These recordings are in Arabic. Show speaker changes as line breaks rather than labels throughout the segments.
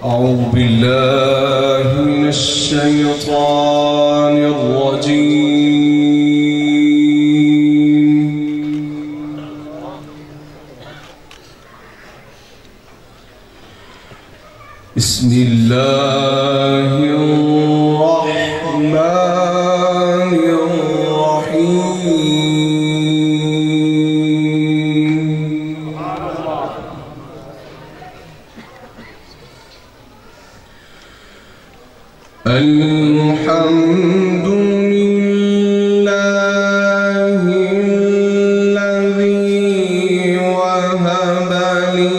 أعوذ بالله من الشيطان الرجيم. بسم الله الرحمن الرحيم. الحمد لله الذي وهب لي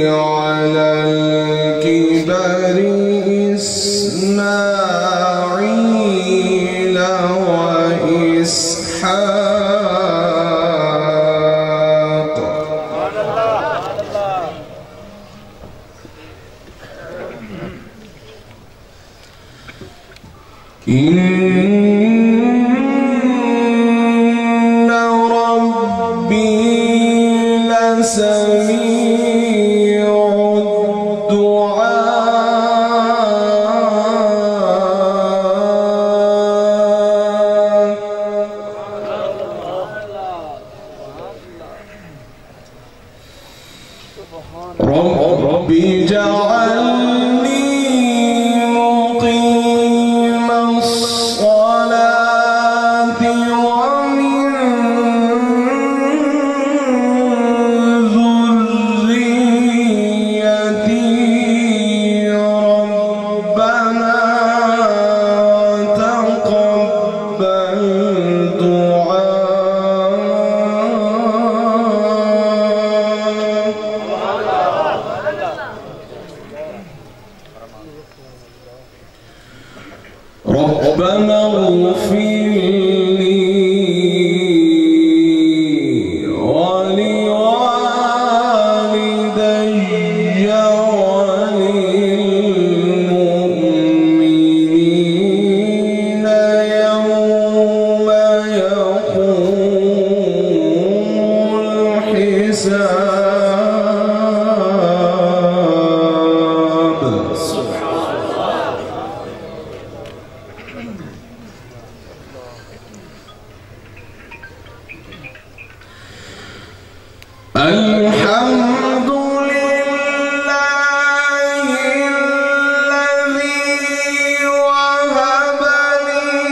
على الكبر إسماعيل وإسحاق. إن ربي لسميع الدعاء. ربي اجعلني مقيم الصلاة ومن ذريتي ربنا تقبل ربنا اغفر لي ولوالدي وللمؤمنين يوم يقوم الحساب. الحمد لله الذي وهب لي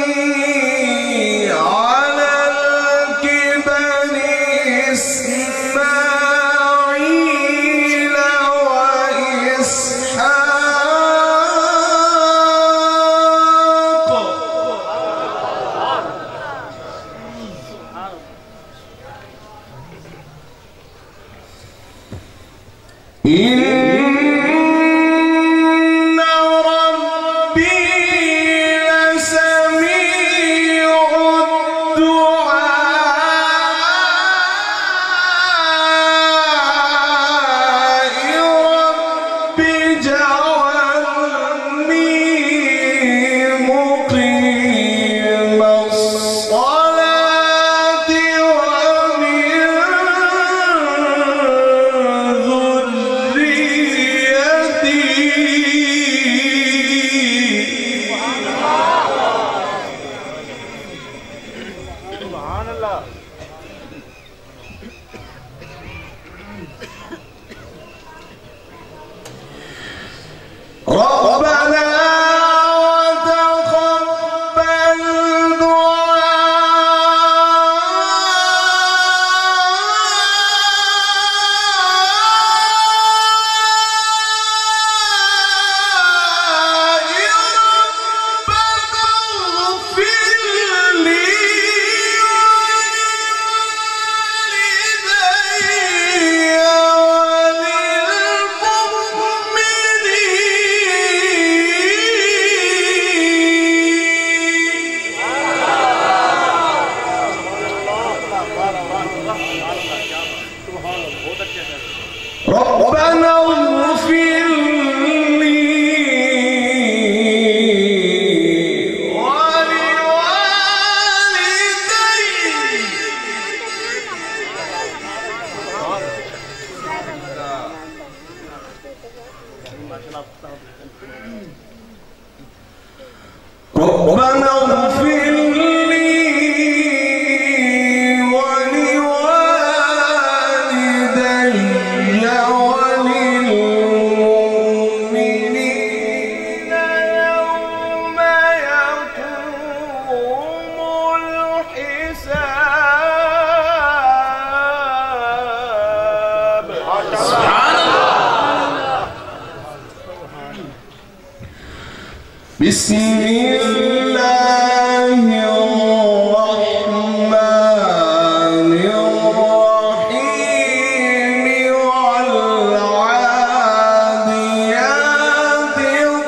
على الكبر إسماعيل وإسحاق. إن ربي لسميع الدعاء. ربي اجعلني مقيم الصلاة ومن ربنا وتقبل دعائي. ربنا اغفر لي ربنا اغفر لي ولوالدي بسم الله الرحمن الرحيم والعاديات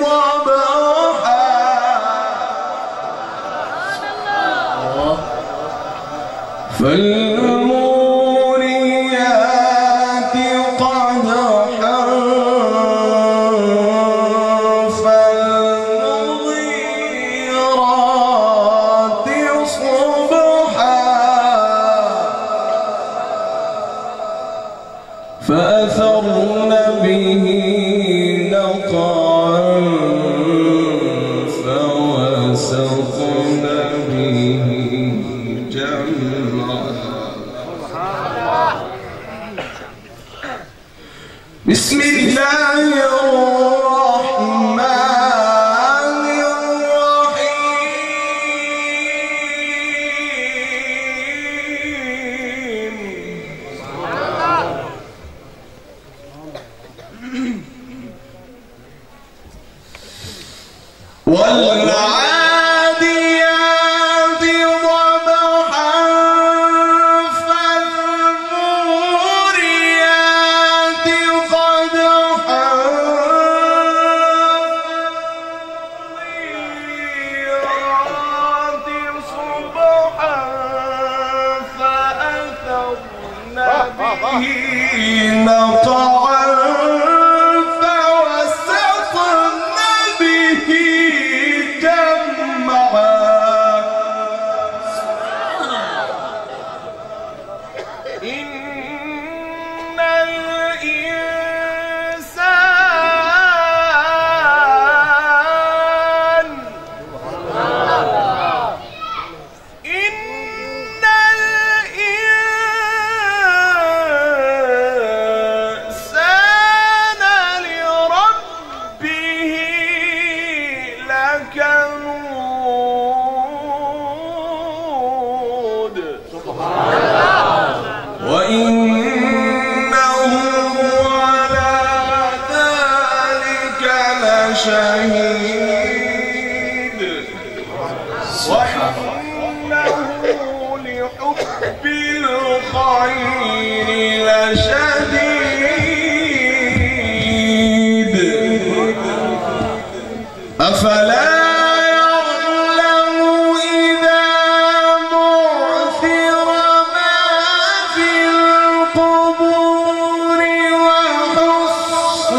ضبحا فالموريات قدحا فالمغيرات صبحا فأثرن به نقعا فوسطن به جمعا بسم الله الرحمن الرحيم والعاديات ضبحا فالموريات قدحا فالمغيرات صبحا فأثرن به نقعا فوسطن به جمعا إن الإنسان لربه لكنود وإنه على ذلك لشهيد وإنه لحب الخير لشديد أفلا يعلم إذا بعثر ما في القبور وحصل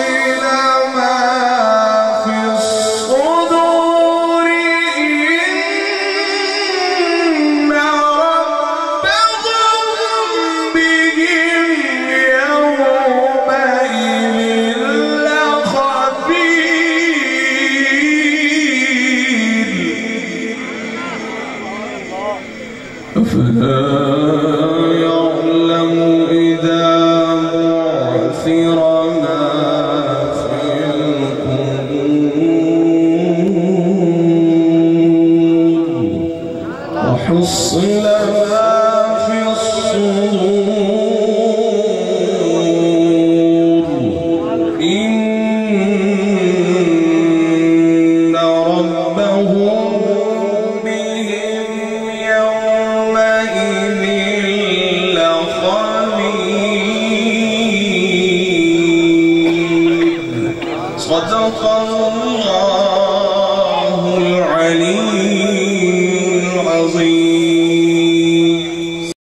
ما في الصدور إن ربهم بهم يومئذ لخبير أفلا يعلم إذا بعثر ما في القبور وحصل ما في الصدور إن ربهم بهم يومئذ لخبير صدق الله